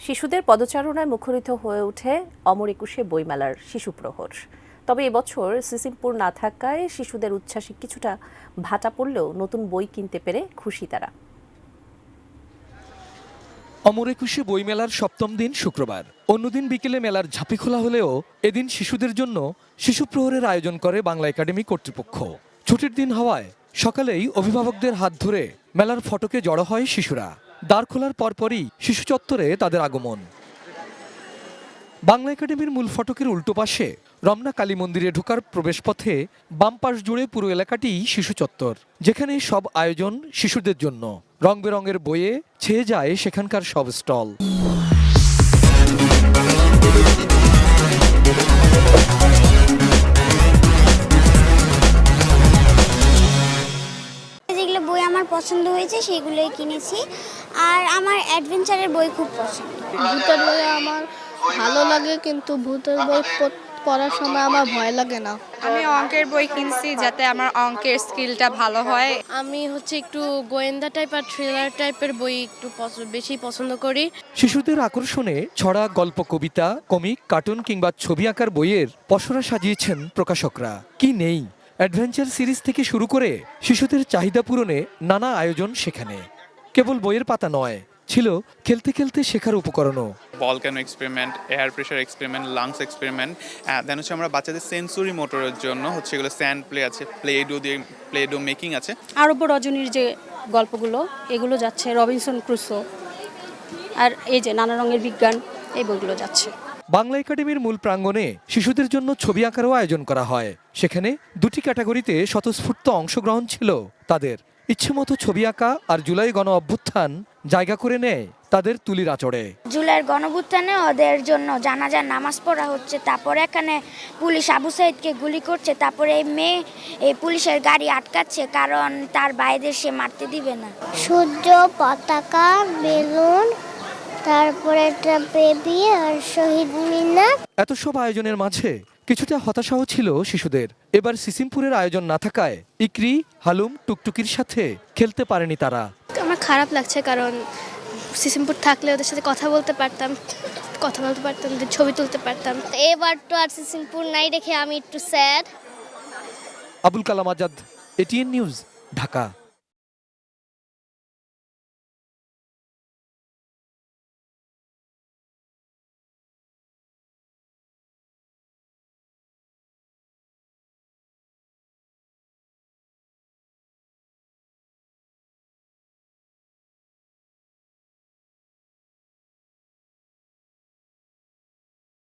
শিশুদের পদচারণায় মুখরিত হয়ে ওঠে অমর একুশে বইমেলার শিশু প্রহর। তবে এবছর সিসিমপুর না থাকায় শিশুদের উচ্ছ্বাসে কিছুটা ভাটা পড়লেও নতুন বই কিনতে পেরে খুশি তারা। অমর একুশে বইমেলার সপ্তম দিন শুক্রবার। অন্যদিন বিকেলে মেলার ঝাঁপি খোলা হলেও এদিন শিশুদের জন্য শিশু প্রহরের আয়োজন করে বাংলা একাডেমি কর্তৃপক্ষ। ছুটির দিন হওয়ায় সকালেই অভিভাবকদের হাত ধরে মেলার ফটকে জড়ো হয় শিশুরা। দ্বার খোলার পরপরই শিশু চত্বরে তাদের আগমন। বাংলা একাডেমির মূল ফটকের উল্টো পাশে রমনা কালী মন্দিরে ঢোকার প্রবেশপথে বাম পাশ জুড়ে পুরো এলাকাটি শিশু চত্বর, যেখানে সব আয়োজন শিশুদের জন্য। রং বেরঙের বইয়ে ছেয়ে যায় সেখানকার সব স্টল। যেগুলো বই আমার পছন্দ হয়েছে সেগুলোই কিনেছি। আর আমার অ্যাডভেঞ্চারের বই খুব পছন্দ। ভূতের বই আমার ভালো লাগে, কিন্তু ভূতের বই পড়ার সময় আমার ভয় লাগে না। আমি অঙ্কের বই কিনছি যাতে আমার অঙ্কের স্কিলটা ভালো হয়। আমি একটু গোয়েন্দা টাইপ আর থ্রিলার টাইপের বই একটু বেশি পছন্দ করি। শিশুদের আকর্ষণে ছড়া, গল্প, কবিতা, কমিক, কার্টুন কিংবা ছবি আঁকার বইয়ের পসরা সাজিয়েছেন প্রকাশকরা। কি নেই, অ্যাডভেঞ্চার সিরিজ থেকে শুরু করে শিশুদের চাহিদা পূরণে নানা আয়োজন সেখানে। কেবল বইয়ের পাতা নয়, ছিল খেলতে খেলতে শেখার উপকরণও। Volcano experiment, air pressure experiment, lungs experiment. Then হচ্ছে আমরা বাচ্চাদের সেন্সরি মোটরের জন্য এগুলো স্যান্ড প্লে আছে, প্লে ডো মেকিং আছে। আরব রজনীর যে গল্পগুলো এগুলো যাচ্ছে, রবিনসন ক্রুসো, আর এই যে নানা রঙের বিজ্ঞান, এই বইগুলো যাচ্ছে। বাংলা একাডেমির মূল প্রাঙ্গণে শিশুদের জন্য ছবি আঁকারও আয়োজন করা হয়। সেখানে দুটি ক্যাটাগরিতে স্বতঃস্ফূর্ত অংশগ্রহণ ছিল তাদের। ইচ্ছেমতো ছবি আঁকা আর জুলাই গণ অভ্যুত্থান জায়গা করে নেয় তাদের তুলির আঁচড়ে। জুলাইয়ের গণঅভ্যুত্থানে ওদের জন্য জানাজার নামাজ পড়া হচ্ছে, তারপরে এখানে পুলিশ আবু সাইদকে গুলি করছে, তারপরে এই মেয়ে এই পুলিশের গাড়ি আটকাচ্ছে কারণ তার ভাইদের সে মারতে দিবে না। সূর্য, পতাকা, বেলুন, তারপরে একটা বেবি আর শহীদ মিনার। এত সব আয়োজনের মাঝে কিছুটা হতাশাও ছিল শিশুদের। এবার সিসিমপুরের আয়োজন না থাকায় ইকরি, হালুম, টুকটুকির সাথে খেলতে পারেনি তারা। আমার খারাপ লাগছে, কারণ সিসিমপুর থাকলে ওদের সাথে কথা বলতে পারতাম, ছবি তুলতে পারতাম। এবার তো আর সিসিমপুর নাই দেখে আমি একটু sad. Abul Kalam Azad, ATN news, Dhaka.